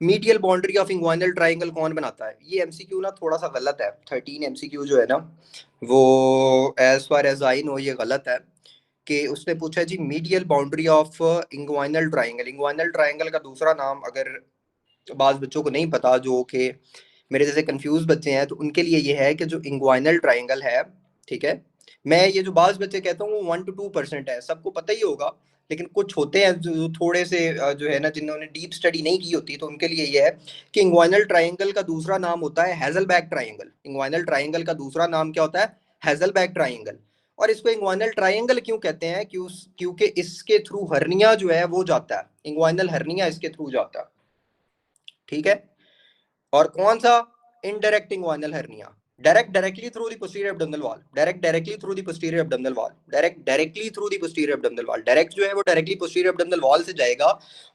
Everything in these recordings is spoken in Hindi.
Medial boundary of inguinal triangle कौन बनाता है? ये एमसीक्यू ना थोड़ा सा गलत है। 13 एमसीक्यू जो है ना वो as far as I know ये गलत है। कि उसने पूछा जी medial boundary of inguinal triangle. Inguinal triangle का दूसरा नाम अगर बाज बच्चों को नहीं पता, जो कि मेरे जैसे कंफ्यूज बच्चे हैं, तो उनके लिए ये है कि जो इंग्वाइनल ट्राइंगल है, ठीक है, मैं ये जो बाज बच्चे कहता हूँ वो 1 to 2% है, सबको पता ही होगा। लेकिन कुछ होते हैं जो थोड़े से जो है ना, जिन्होंने डीप स्टडी नहीं की होती, तो उनके लिए ये है कि इंग्वाइनल ट्राइंगल का दूसरा नाम होता है हेजलबैक ट्राइंगल। इंग्वाइनल ट्राइंगल का दूसरा नाम क्या होता है? Hasselbalch triangle. और इसको इंग्वाइनल ट्राइंगल क्यों कहते हैं? क्योंकि इसके थ्रू हर्निया जो है वो जाता है, इंग्वाइनल हर्निया इसके थ्रू जाता है, ठीक है। और कौन सा? Indirect inguinal hernia. Directly through the posterior abdominal wall, directly through the posterior abdominal wall, directly through the posterior abdominal wall. Direct जो है वो डायरेक्टली पोस्टीरियर एब्डोमिनल वॉल से जाएगा,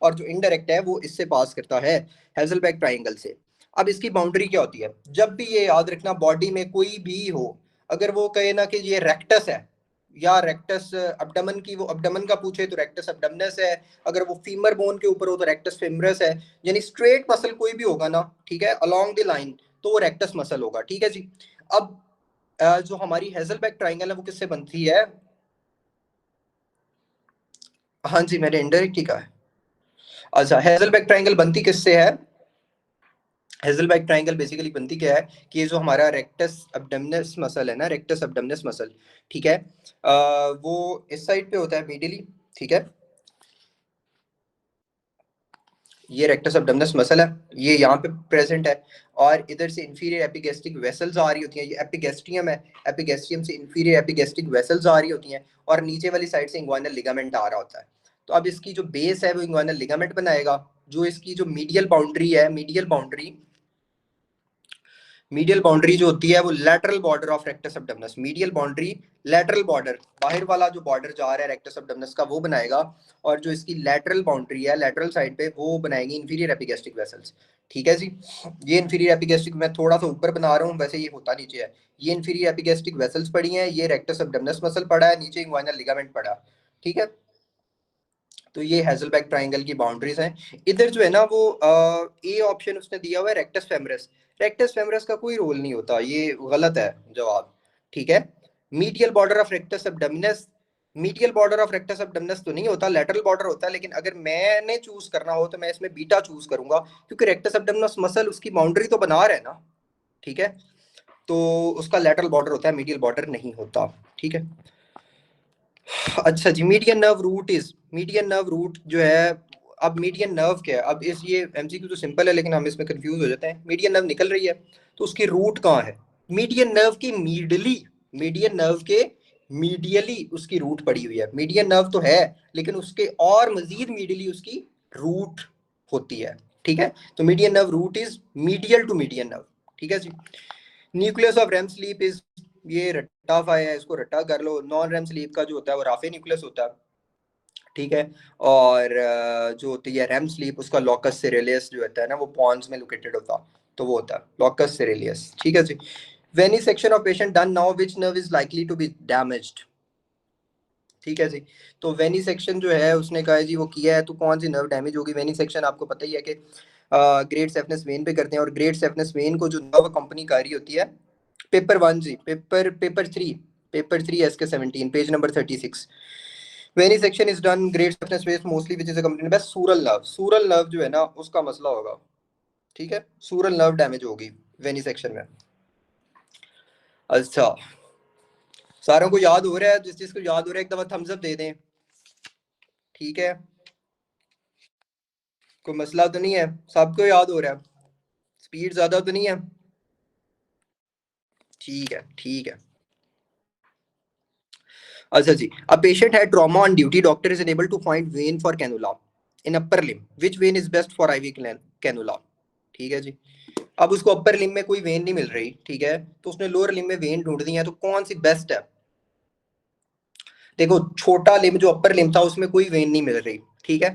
और जो इनडायरेक्ट है वो इससे पास करता है हेजलबैक ट्राइंगल से। अब इसकी बाउंड्री क्या होती है? जब भी ये याद रखना, बॉडी में कोई भी हो, अगर वो कहे ना कि ये रेक्टस है या रेक्टस अब्डमन की, वो अब्डमन का पूछे तो रेक्टस अब्डमनस है। अगर वो फीमर बोन के ऊपर हो तो रेक्टस फेमरस है। यानी स्ट्रेट मसल कोई भी होगा ना, ठीक है, अलोंग द लाइन, तो वो रेक्टस मसल होगा, ठीक है जी। अब जो हमारी हेजलबैक ट्राइंगल है वो किससे बनती है? हाँ जी, मैंने इनडायरेक्ट ही कहा है। अच्छा, हेजलबैक ट्राइंगल बनती किससे है? हेजलबैक ट्राइंगल बेसिकली बनती क्या है कि ये जो हमारा रेक्टस अब्डोमिनस मसल है ना, रेक्टस अब्डोमिनस मसल, ठीक है, वो इस साइड पे होता है मीडियली, ठीक है। ये रेक्टस अब्डोमिनस मसल है, ये यहाँ पे प्रेजेंट है। और इधर से इंफीरियर एपिगैस्ट्रिक वेसल्स आ रही होती हैं, ये एपिगैस्ट्रियम है, एपिगैस्ट्रियम से इंफीरियर एपिगैस्ट्रिक वेसल्स आ रही होती हैं, और नीचे वाली साइड से इंग्वाइनल लिगामेंट आ रहा होता है। तो अब इसकी जो बेस है वो इंग्वाइनल लिगामेंट बनाएगा। जो इसकी जो मीडियल बाउंड्री है, मीडियल बाउंड्री जो होती है वो lateral border of rectus abdominis, medial boundary lateral border, बाहर वाला जो बॉर्डर जा रहा है रेक्टस अब्डोमिनस का, वो बनाएगा। और जो इसकी लैटरल बाउंड्री है, लैटरल साइड पे, वो बनाएंगी इंफीरियर एपिगैस्ट्रिक वेसल्स, ठीक है जी। ये इंफीरियर एपिगैस्ट्रिक, मैं थोड़ा सा ऊपर बना रहा हूँ, वैसे ये होता नीचे है। ये इंफीरियर एपिगैस्ट्रिक वेसल्स पड़ी हैं, ये रेक्टस अब्डोमिनस मसल पड़ा है, नीचे इंग्वाइनल लिगामेंट पड़ा, ठीक है। तो ये हेजलबैक ट्राइंगल की बाउंड्रीज हैं। इधर जो है ना वो ए ऑप्शन उसने दिया हुआ है रेक्टस फेमरस। रेक्टस फेमरस का कोई रोल नहीं होता, ये गलत है जवाब, ठीक है। Medial border of rectus abdominis, medial border of rectus abdominis तो नहीं होता, लेटरल बॉर्डर होता है। लेकिन अगर मैंने चूज करना हो तो मैं इसमें बीटा चूज करूंगा, क्योंकि रेक्टस एब्डोमिनस मसल उसकी बाउंड्री तो बना रहा है ना, ठीक है। तो उसका लेटरल बॉर्डर होता है, मीडियल बॉर्डर नहीं होता, ठीक है। अच्छा जी, median nerve root is, median nerve root जो है, अब मीडियन नर्व क्या है? अब इस ये एमसीक्यू तो सिंपल है लेकिन हम इसमें कंफ्यूज हो जाते हैं। मीडियन नर्व निकल रही है तो उसकी रूट कहाँ है? मीडियन नर्व की मीडली, मीडियन नर्व के मीडियली उसकी रूट पड़ी हुई है। मीडियन नर्व तो है लेकिन उसके और मजीद मीडियली उसकी रूट होती है, ठीक है। तो median nerve root is medial to median nerve, ठीक है जी। Nucleus of REM sleep is, ये रट्टा फाया है, इसको रट्टा कर लो। नॉन रेम स्लीप का जो होता है वो राफे न्यूक्लियस होता है, ठीक है। और जो होती है रेम स्लीप, उसका लॉकस सिरेलियस जो होता है ना, वो पॉन्स में लोकेटेड होता, तो वो होता है लॉकस सिरेलियस, ठीक है जी। वेनी section of patient done now which nerve is likely to be damaged, ठीक है जी। तो वेनी सेक्शन जो है उसने कहा है जी वो किया है, तो कौन सी नर्व डैमेज होगी? वेनी सेक्शन आपको पता ही है कि ग्रेट सेफनेस वेन पे करते हैं, और ग्रेट सेफनेस वेन को जो नर्व कंपनी कर रही होती है, पेपर 1 जी, paper 3 SK17 page number 36। Venesection is done great saphenous vein mostly which is accompanied by sural nerve. Sural nerve जो है ना उसका मसला होगा, ठीक है, सूरल नर्व डैमेज होगी वेनी सेक्शन में। अच्छा, सारों को याद हो रहा है? जिस चीज को याद हो रहा है एक दफा थम्स अप दे दें, ठीक है। कोई मसला तो नहीं है? सबको याद हो रहा है? स्पीड ज्यादा तो नहीं है? ठीक है, ठीक है। अच्छा जी, uh patient had trauma on duty, doctor is unable to find vein for cannula in upper limb, which vein is best for IV cannula, ठीक है जी। अब उसको अपर लिम्ब में कोई वेन नहीं मिल रही, ठीक है, तो उसने लोअर लिम्ब में वेन ढूंढ दी है, तो कौन सी बेस्ट है? देखो, छोटा लिम्ब जो अपर लिम्ब था उसमें कोई वेन नहीं मिल रही, ठीक है।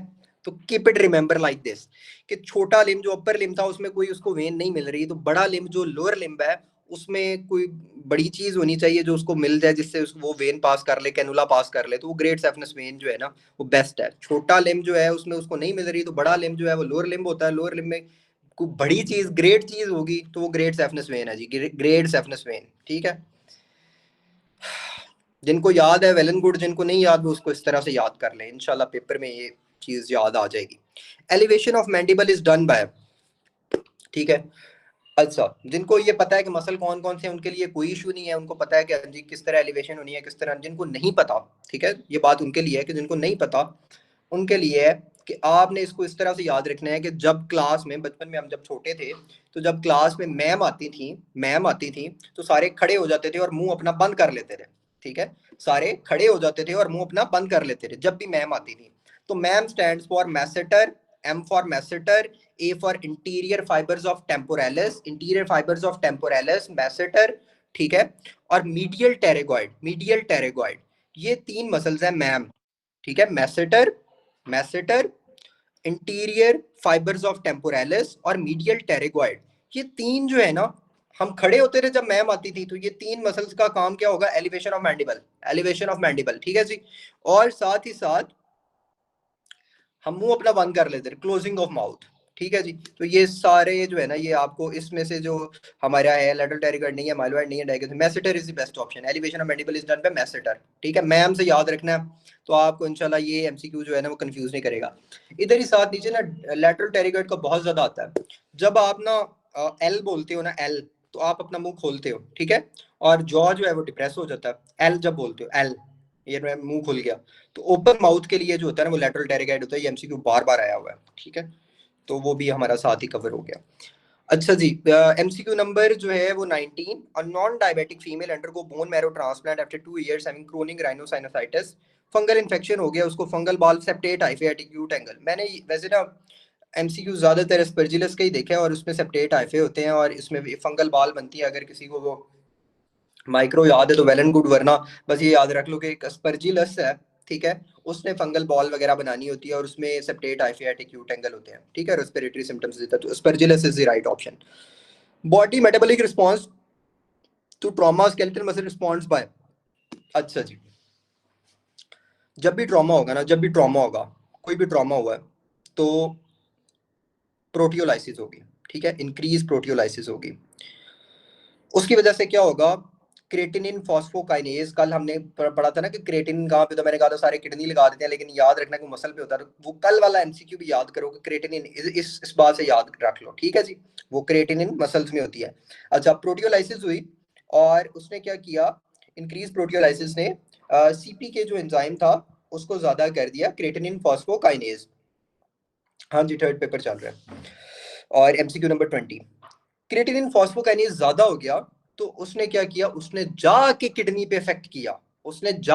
तो keep it remember like this, कि छोटा लिम्ब जो अपर लिम्ब था उसमें कोई उसको वेन नहीं मिल रही, तो बड़ा लिम्ब जो लोअर लिम्ब है उसमें कोई बड़ी चीज होनी चाहिए जो उसको मिल जाए, जिससे वो वेन पास कर ले, कैनुला पास कर ले, तो वो ग्रेट सेफनस वेन जो है ना वो बेस्ट है। छोटा लिम जो है उसमें उसको नहीं मिल रही, तो बड़ा लिम जो है वो लोअर लिम होता है, लोअर लिम में कोई बड़ी चीज ग्रेट चीज होगी तो वो ग्रेट सेफनस वेन है जी, ग्रेट सेफनस वेन। ठीक है, जिनको याद है वेल एंड गुड, जिनको नहीं याद वो उसको इस तरह से याद कर ले, इंशाल्लाह पेपर में ये चीज याद आ जाएगी। Elevation of mandible is done by, ठीक है। अच्छा, जिनको ये पता है कि मसल कौन कौन से हैं उनके लिए कोई इशू नहीं है, उनको पता है कि जी किस तरह एलिवेशन होनी है किस तरह। जिनको नहीं पता, ठीक है, ये बात उनके लिए है कि जिनको नहीं पता उनके लिए है कि आपने इसको इस तरह से याद रखना है कि जब क्लास में, बचपन में हम जब छोटे थे, तो जब क्लास में मैम आती थी तो सारे खड़े हो जाते थे और मुंह अपना बंद कर लेते थे। ठीक है, सारे खड़े हो जाते थे और मुंह अपना बंद कर लेते थे जब भी मैम आती थी। तो MAM stands for masseter, M for masseter, A for interior fibres of temporalis, interior fibres of temporalis, masseter, ठीक है। और मीडियल टेरेगॉइड, ये तीन मसल्स हैं मैम, ठीक है। Masseter, interior fibres of temporalis और मीडियल टेरेगॉइड, ये तीन जो है ना, हम खड़े होते थे जब मैम आती थी, तो ये तीन मसल्स का काम क्या होगा, elevation of mandible, elevation of mandible, ठीक है जी। और साथ ही साथ हम मुंह अपना बंद कर लेते हैं, क्लोजिंग ऑफ माउथ, ठीक है जी। तो ये सारे जो है ना, ये आपको इसमें से जो हमारा है लेटरल टेरिगॉइड नहीं है, माइलोइड नहीं है, diagonal, masseter is the best option. Elevation of mandible is done by masseter, ठीक है। मैम से याद रखना है, तो आपको इंशाल्लाह ये एमसीक्यू जो है ना वो कंफ्यूज नहीं करेगा। इधर ही साथ नीचे ना लेटरल टेरिगॉइड का बहुत ज्यादा आता है। जब आप ना एल बोलते हो ना, एल, तो आप अपना मुंह खोलते हो, ठीक है, और जॉ जो है वो डिप्रेस हो जाता है। एल जब बोलते हो, एल, ये मुंह खुल गया, तो ओपन माउथ के लिए जो होता है ना वो लेटरल टेरिगॉइड होता है। ये एमसीक्यू बार बार आया हुआ है, ठीक है, तो वो भी हमारा साथ ही कवर हो गया। अच्छा जी, एमसीक्यू नंबर जो है वो 19, a non diabetic female undergo bone marrow transplant after 2 years having chronic rhinosinusitis, fungal infection हो गया उसको, fungal ball septate hyphae acute angle. मैंने वैसे ना एमसीक्यू ज्यादातर एस्परजिलस का ही देखा है, और उसमें सेप्टेट हाइफे होते हैं और इसमें भी फंगल बॉल बनती है। अगर किसी को वो माइक्रो याद है तो वेल एंड गुड, वरना बस ये याद रख लो कि एक अस्परजिलस है, ठीक है, उसने फंगल बॉल वगैरह बनानी होती है और उसमें सेप्टेट हाइफे एक्यूट एंगल होते हैं, ठीक है, रेस्पिरेटरी सिम्टम्स देता है, तो aspergillus is the right option. Body metabolic response to trauma, skeletal muscle response by, अच्छा जी, जब भी ट्रॉमा होगा ना, जब भी ट्रॉमा होगा, कोई भी ट्रॉमा हुआ है, तो प्रोटियोलाइसिस होगी, ठीक है, इंक्रीज प्रोटियोलाइसिस होगी। उसकी वजह से क्या होगा, क्रेटिनिन फॉस्फोकाइनेज, कल हमने पढ़ा था ना कि क्रेटिनिन कहाँ पे, तो मैंने कहा था सारे किडनी लगा देते हैं, लेकिन याद रखना कि मसल पे होता है। वो कल वाला एमसीक्यू भी याद करो कि क्रेटिनिन इस बात से याद रख लो, ठीक है जी, वो क्रेटिनिन मसल्स में होती है। अच्छा, प्रोटियोलाइसिस हुई और उसने क्या किया, इंक्रीज प्रोटियोलाइसिस ने सीपी के जो एंजाइम था उसको ज्यादा कर दिया, क्रेटिनिन फॉस्फोकाइनेज। हाँ जी, थर्ड पेपर चल रहा है। और एमसीक्यू नंबर 20, क्रिएटिनिन फॉस्फोकाइनेज ज्यादा हो गया, तो उसने क्या किया, उसने जाके किडनी पे इफेक्ट किया, उसने जा